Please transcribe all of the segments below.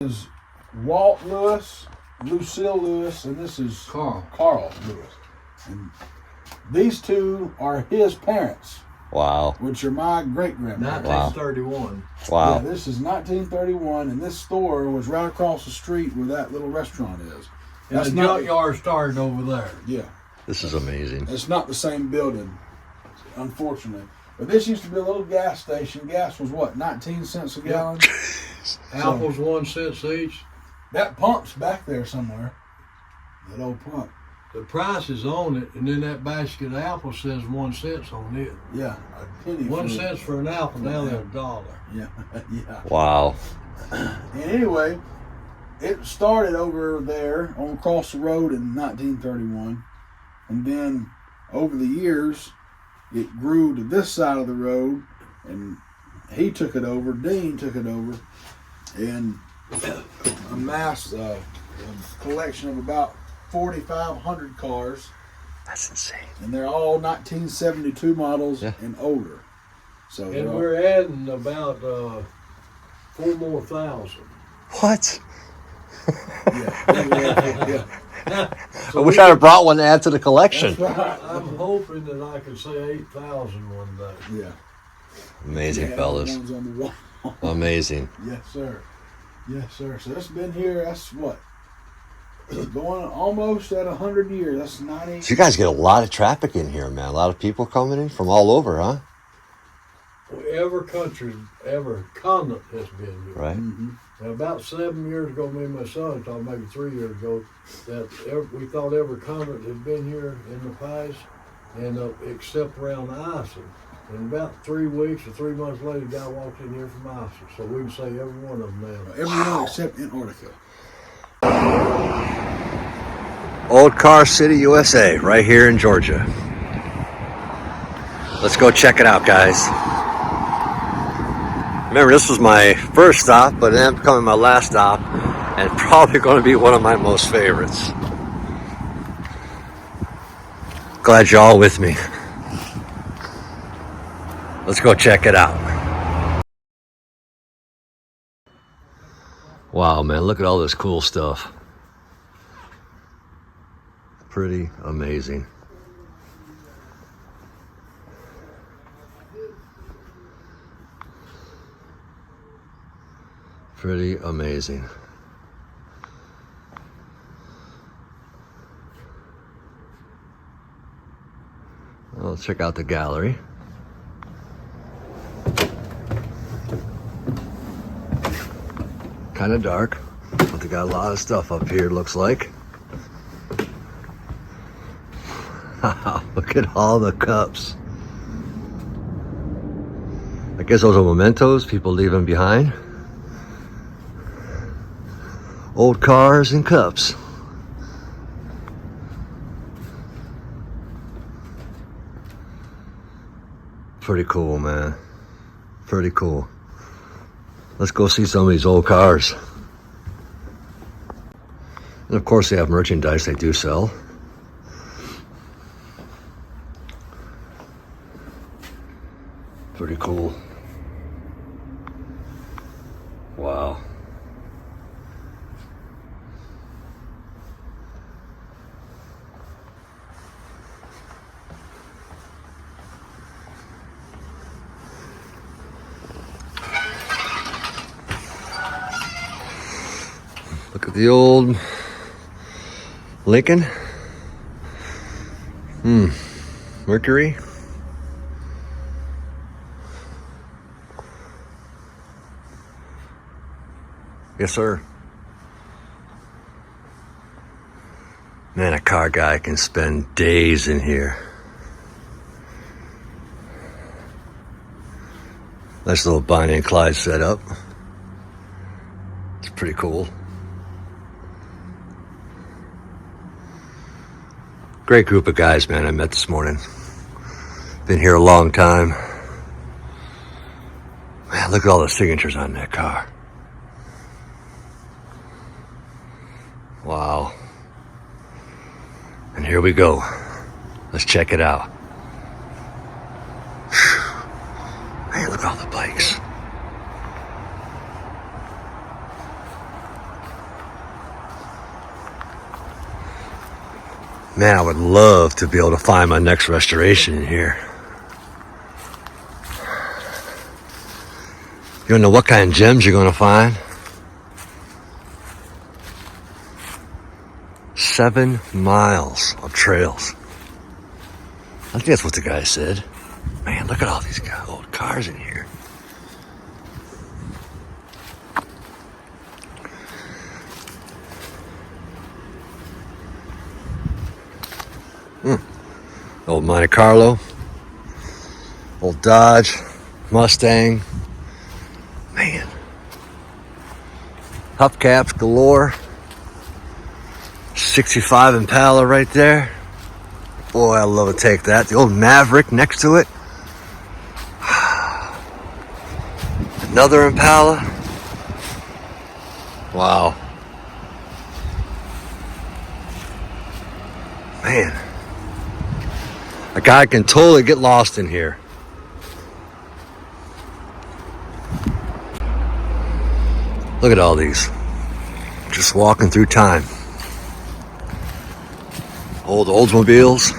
is Walt Lewis, Lucille Lewis, and this is Carl Lewis. And these two are his parents. Wow. Which are my great-grandparents. 1931. Wow. Yeah, this is 1931, and this store was right across the street where that little restaurant is. And the junkyard started over there. Yeah. This is amazing. It's not the same building, unfortunately. But this used to be a little gas station. Gas was what, 19 cents a gallon? Apples 1 cent each. That pump's back there somewhere. That old pump. The price is on it, and then that basket of apples says 1 cent on it. Yeah, a penny. 1 cent for an apple, now they're $1. Yeah, yeah. Wow. And anyway, it started over there on across the road in 1931, and then over the years, it grew to this side of the road, and he took it over. Dean took it over, and amassed a collection of about 4,500 cars. That's insane. And they're all 1972 models and older. So and we're adding about 4,000 more. What? Yeah. I wish I'd have brought one to add to the collection. That's right. I'm hoping that I can say 8,000 one day. Yeah. Amazing, Yeah, fellas. ones on the wall. Amazing. Yes, sir. Yes, sir. So it's been here, that's what? Going almost at 100 years. That's 90. So you guys get a lot of traffic in here, man. A lot of people coming in from all over, huh? Every country, every continent has been here. Right. Mm-hmm. Now, about 7 years ago, me and my son talked, maybe 3 years ago, that we thought every continent had been here in the past, and except around Iceland. And about 3 weeks or 3 months later, a guy walked in here from Iceland. So we can say every one of them now. Everyone except Antarctica. Old Car City, USA, right here in Georgia. Let's go check it out, guys. Remember, this was my first stop, but it ended up becoming my last stop, and probably going to be one of my most favorites. Glad you're all with me. Let's go check it out. Wow, man, look at all this cool stuff. Pretty amazing. Pretty amazing. Well, let's check out the gallery. Kind of dark, but they got a lot of stuff up here, looks like. Look at all the cups. I guess those are mementos people leave them behind. Old cars and cups. Pretty cool, man. Pretty cool. Let's go see some of these old cars. And of course they have merchandise they do sell. Pretty cool. Wow. Look at the old Lincoln. Mercury. Yes, sir. Man, a car guy can spend days in here. Nice little Bonnie and Clyde setup. It's pretty cool. Great group of guys, man, I met this morning. Been here a long time. Man, look at all the signatures on that car. Wow. And here we go. Let's check it out. Man, look at all the bikes. Man, I would love to be able to find my next restoration in here. You don't know what kind of gems you're gonna find. 7 miles of trails. I think that's what the guy said. Man, look at all these old cars in here. Old Monte Carlo. Old Dodge. Mustang. Man. Hubcaps galore. 65 Impala right there. Boy, I love to take that. The old Maverick next to it. Another Impala. Wow. Man. A guy can totally get lost in here. Look at all these. Just walking through time. Old Oldsmobiles.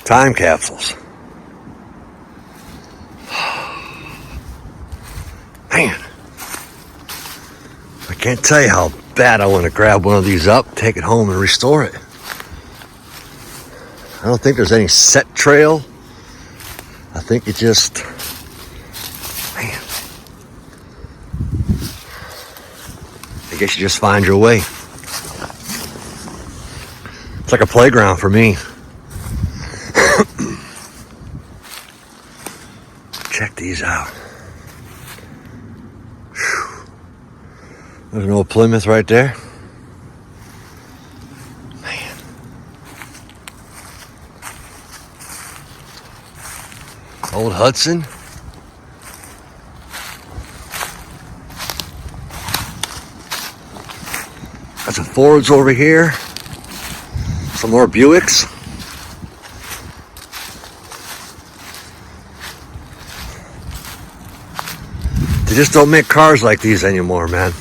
Time capsules. Man. I can't tell you how bad I want to grab one of these up, take it home and restore it. I don't think there's any set trail. I think it just, man. I guess you just find your way. It's like a playground for me. Check these out. Whew. There's an old Plymouth right there. Man. Old Hudson. Got some Fords over here. Some more Buicks. They just don't make cars like these anymore, man.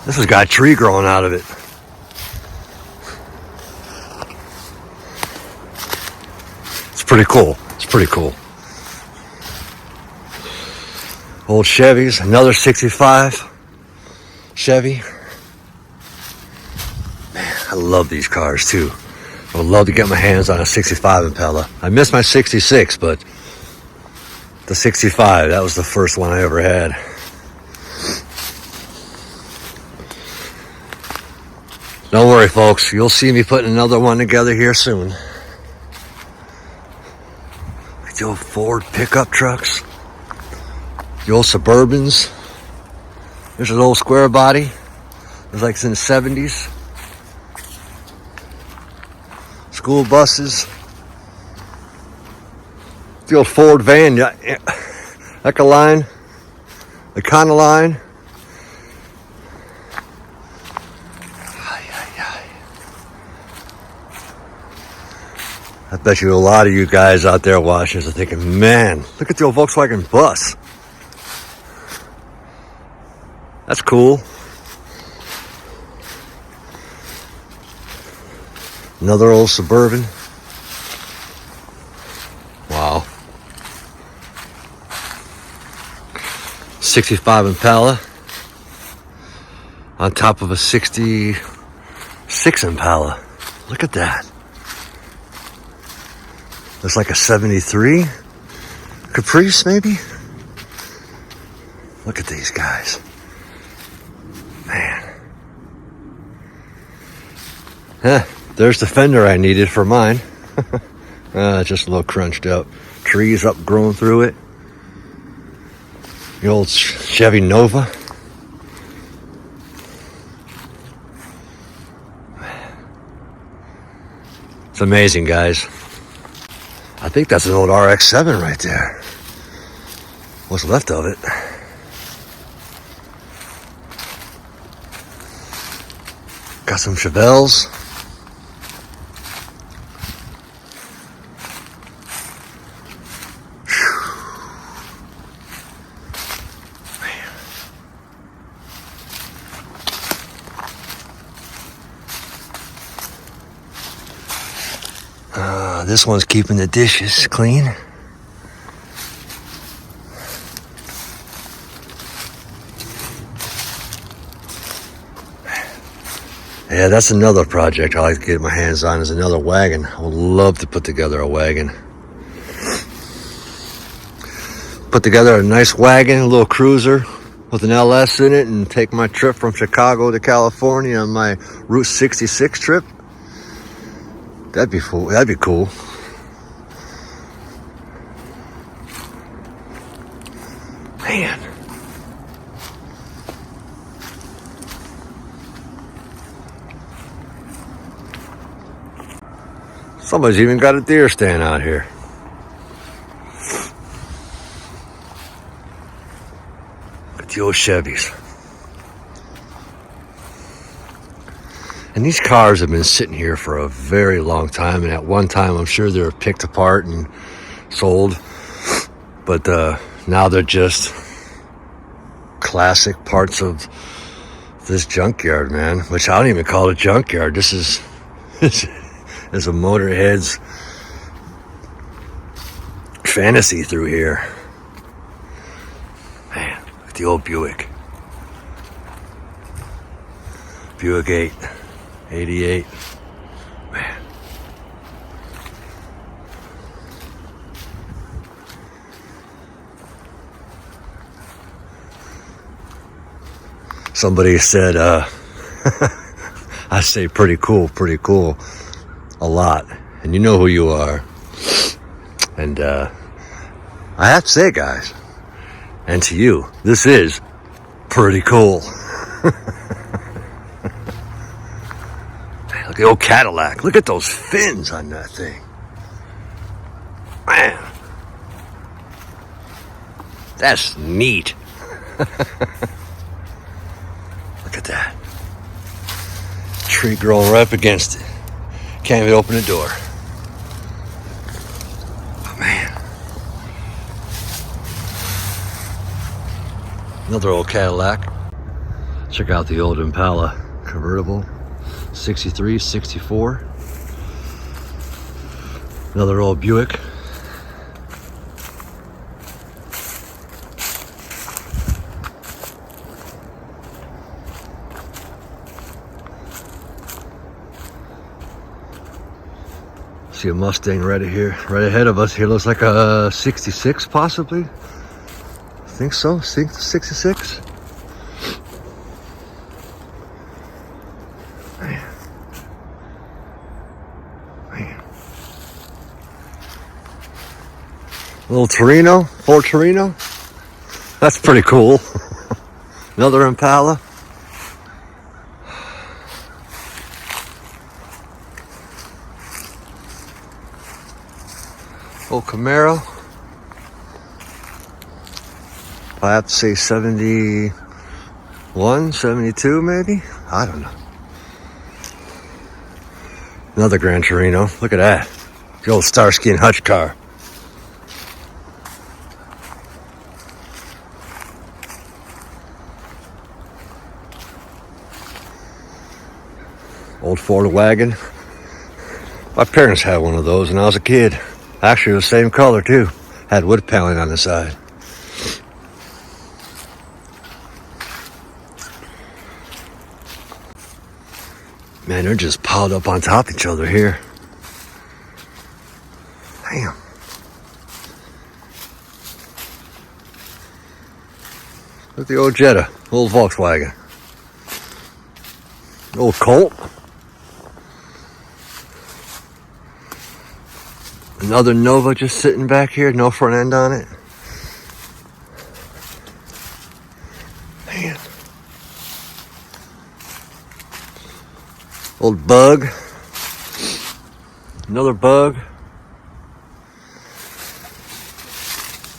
This has got a tree growing out of it. It's pretty cool. It's pretty cool. Old Chevys, another 65 Chevy. Man, I love these cars too. I would love to get my hands on a 65 Impala. I miss my 66, but the 65, that was the first one I ever had. Don't worry, folks. You'll see me putting another one together here soon. Like the old Ford pickup trucks. The old Suburbans. There's an old square body. It was like in the 70s. School buses. The old Ford van. Econoline. I bet you a lot of you guys out there watching this are thinking, man, look at the old Volkswagen bus. That's cool. Another old Suburban. Wow. 65 Impala. On top of a 66 Impala. Look at that. Looks like a 73 Caprice, maybe? Look at these guys. Man. There's the fender I needed for mine. Just a little crunched up. Trees up growing through it. The old Chevy Nova. It's amazing, guys. I think that's an old RX-7 right there. What's left of it. Got some Chevelles. Man. This one's keeping the dishes clean. Yeah, that's another project I like to get my hands on, is another wagon. I would love to put together a wagon. Put together a nice wagon, a little cruiser with an LS in it, and take my trip from Chicago to California on my Route 66 trip. That'd be cool. That'd be cool. Man. Somebody's even got a deer stand out here. Look at the old Chevys. And these cars have been sitting here for a very long time. And at one time, I'm sure they were picked apart and sold. But now they're just classic parts of this junkyard, man. Which I don't even call it junkyard. This is a motorhead's fantasy through here. Man, look at the old Buick. Buick 88. Man. Somebody said, I say pretty cool a lot. And you know who you are. And I have to say, guys, and to you, this is pretty cool. Look at the old Cadillac. Look at those fins on that thing. Man. That's neat. Look at that. Tree growing right up against it. Can't even open the door. Oh, man. Another old Cadillac. Check out the old Impala convertible. 63, 64. Another old Buick. See a Mustang right ahead of us here. Looks like a 66 possibly. I think so, 66. Man. Little Torino, Ford Torino. That's pretty cool. Another Impala. Old Camaro. I have to say 71, 72 maybe? I don't know. Another Gran Torino. Look at that. The old Starsky and Hutch car. Old Ford wagon. My parents had one of those when I was a kid. Actually, it was the same color too. Had wood paneling on the side. Man, they're just piled up on top of each other here. Damn. Look at the old Jetta, old Volkswagen. Old Colt. Another Nova just sitting back here, no front end on it. Man. Old Bug. Another Bug.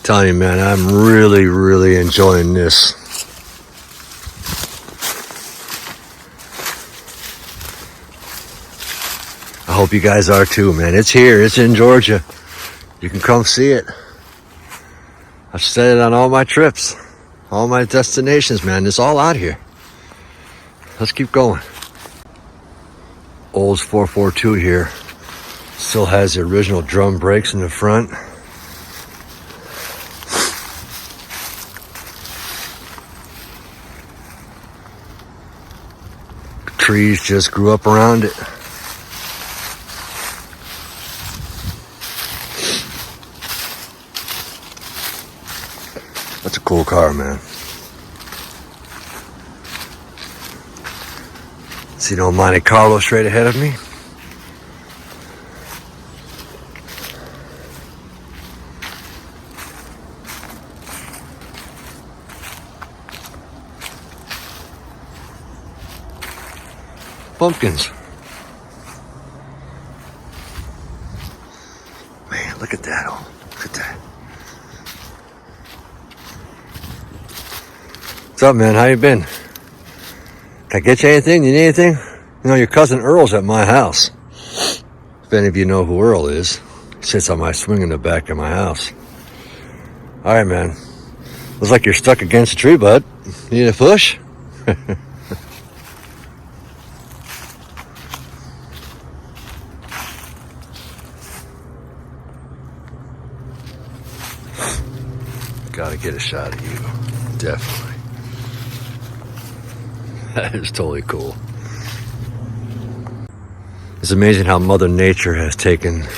Telling you, man, I'm really enjoying this. I hope you guys are too, man. It's here. It's in Georgia. You can come see it. I've said it on all my trips, all my destinations, man. It's all out here. Let's keep going. Olds 442 here. Still has the original drum brakes in the front. Trees just grew up around it. That's a cool car, man. See no Monte Carlo straight ahead of me? Pumpkins. Man, look at that. Oh, look at that. What's up, man? How you been? Can I get you anything? You need anything? You know, your cousin Earl's at my house. If any of you know who Earl is, he sits on my swing in the back of my house. All right, man. Looks like you're stuck against a tree, bud. Need a push? Gotta get a shot of you. Definitely. That is totally cool. It's amazing how Mother Nature has taken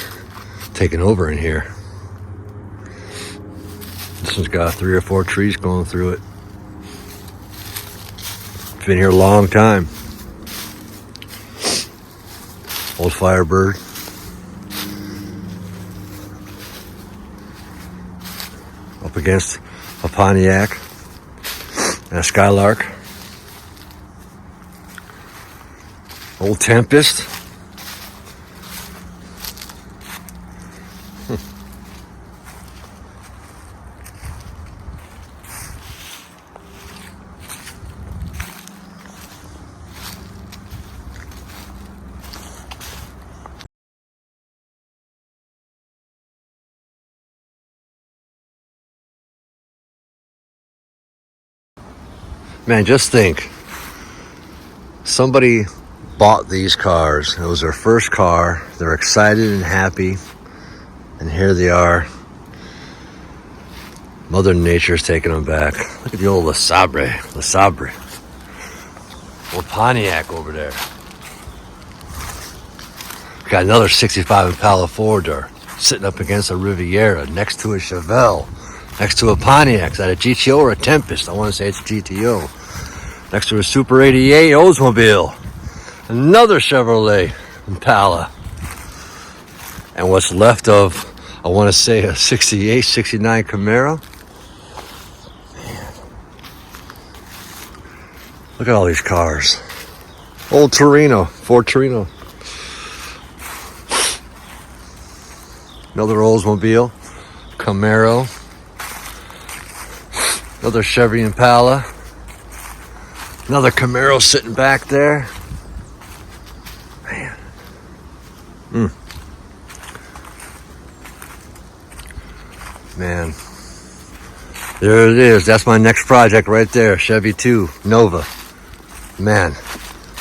over in here. This one's got 3 or 4 trees going through it. Been here a long time. Old Firebird. Up against a Pontiac and a Skylark. Old Tempest. Man, just think. Somebody bought these cars. It was their first car. They're excited and happy. And here they are. Mother Nature's taking them back. Look at the old LeSabre. Old Pontiac over there. Got another 65 Impala 4-door sitting up against a Riviera next to a Chevelle. Next to a Pontiac. Is that a GTO or a Tempest? I want to say it's GTO. Next to a Super 88 Oldsmobile. Another Chevrolet Impala. And what's left of, I want to say, a 68, 69 Camaro. Man. Look at all these cars. Old Torino, Ford Torino. Another Oldsmobile. Camaro. Another Chevy Impala. Another Camaro sitting back there. Man. Man. There it is. That's my next project right there. Chevy 2 Nova. Man,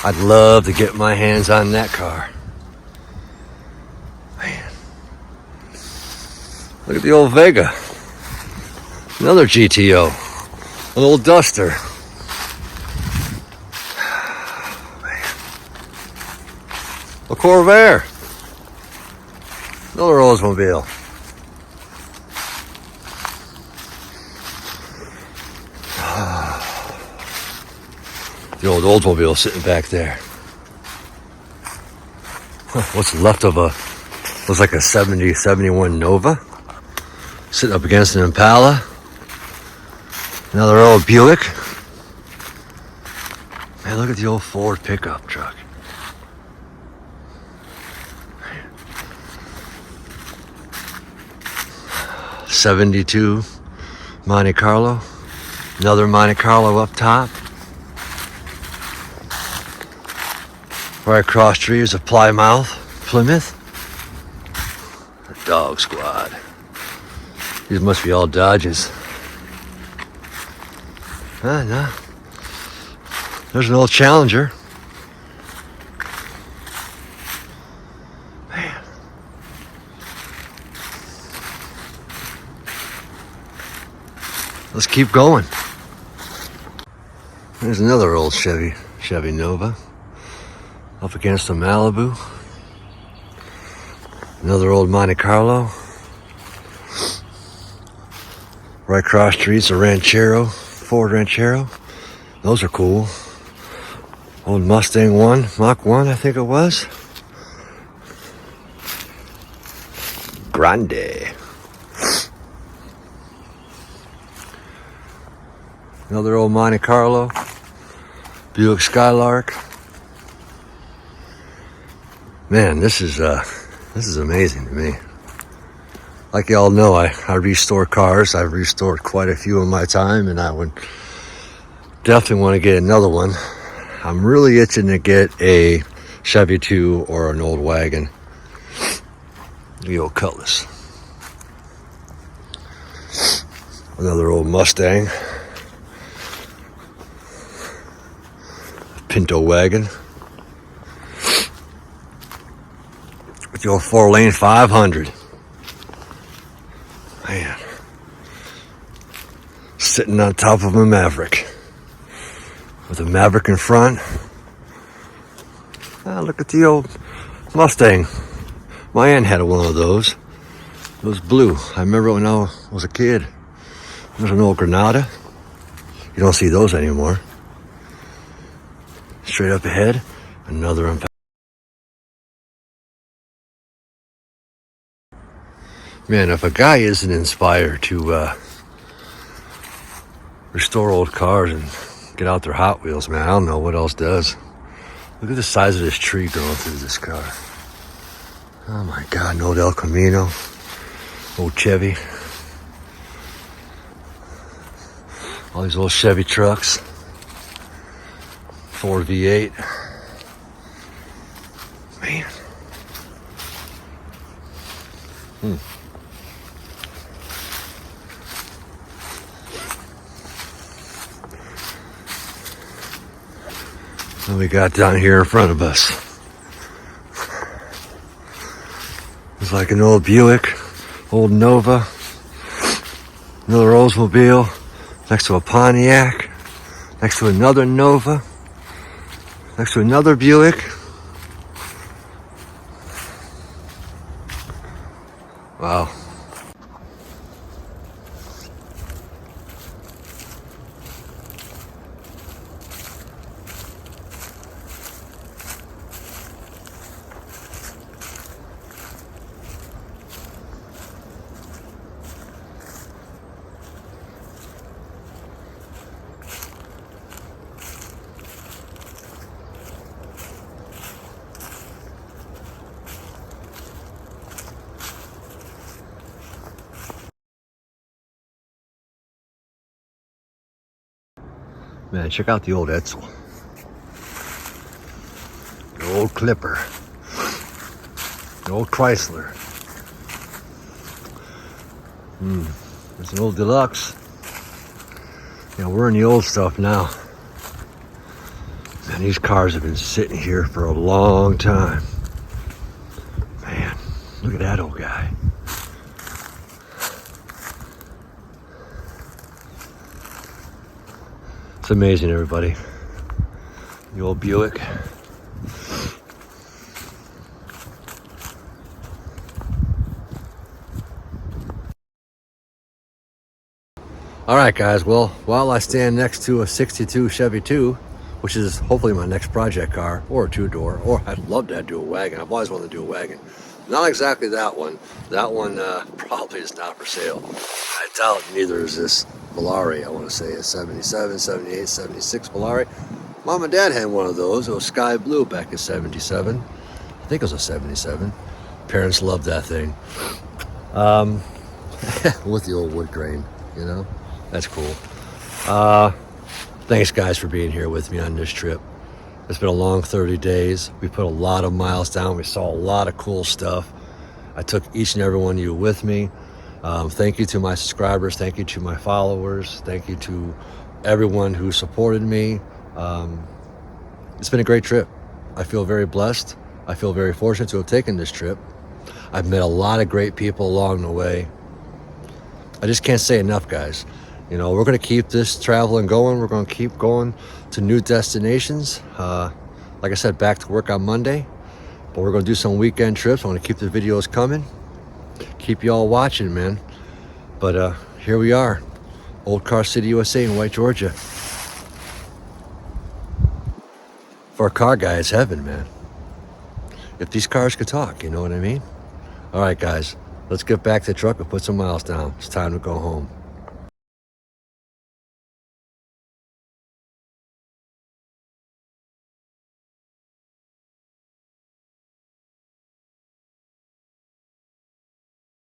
I'd love to get my hands on that car. Man. Look at the old Vega. Another GTO. An old Duster. A Corvair. Another Oldsmobile. The old Oldsmobile sitting back there. What's left of looks like a 70, 71 Nova. Sitting up against an Impala. Another old Buick. Man, look at the old Ford pickup truck. 72 Monte Carlo. Another Monte Carlo up top. Right across tree is a Plymouth. The Dog Squad. These must be all Dodges. No. There's an old Challenger. Man. let's keep going. There's another old Chevy Nova up against a Malibu. Another old Monte Carlo. Right across the street's a Ranchero, Ford Ranchero. Those are cool. Old Mustang 1, Mach 1, I think it was. Grande. Another old Monte Carlo. Buick Skylark. Man, this is amazing to me. Like y'all know, I restore cars. I've restored quite a few in my time, and I would definitely want to get another one. I'm really itching to get a Chevy 2 or an old wagon. The old Cutlass. Another old Mustang. Pinto wagon. With the old 4-lane 500. Man. Sitting on top of a Maverick. With a Maverick in front. Ah, look at the old Mustang. My aunt had one of those. It was blue. I remember when I was a kid. There's an old Granada. You don't see those anymore. Straight up ahead, another impact. Man, if a guy isn't inspired to restore old cars and get out their Hot Wheels, man, I don't know what else does. Look at the size of this tree going through this car. Oh my God, an old El Camino, old Chevy. All these old Chevy trucks. Ford V8. Man. What we got down here in front of us? It's like an old Buick, old Nova, another Oldsmobile, next to a Pontiac, next to another Nova, next to another Buick. Wow. Man, check out the old Edsel. The old Clipper. The old Chrysler. There's an old Deluxe. Yeah, we're in the old stuff now. Man, these cars have been sitting here for a long time. Man, look at that old guy. It's amazing, everybody. The old Buick. All right, guys. Well, while I stand next to a 62 Chevy 2, which is hopefully my next project car, or a two-door, or I'd love to do a wagon. I've always wanted to do a wagon. Not exactly that one. That one probably is not for sale. I doubt neither is this Volare. I want to say a 77, 78, 76 Volare. Mom and Dad had one of those. It was sky blue back in 77. I think it was a 77. Parents loved that thing. With the old wood grain, you know? That's cool. Thanks, guys, for being here with me on this trip. It's been a long 30 days. We put a lot of miles down. We saw a lot of cool stuff. I took each and every one of you with me. Thank you to my subscribers. Thank you to my followers. Thank you to everyone who supported me. It's been a great trip. I feel very blessed. I feel very fortunate to have taken this trip. I've met a lot of great people along the way. I just can't say enough, guys. You know, we're going to keep this traveling going. We're going to keep going to new destinations. Like I said, back to work on Monday. But we're going to do some weekend trips. I'm going to keep the videos coming. Keep y'all watching, man. But here we are. Old Car City, USA in White, Georgia. For a car guy, it's heaven, man. If these cars could talk, you know what I mean? All right, guys. Let's get back to the truck and put some miles down. It's time to go home.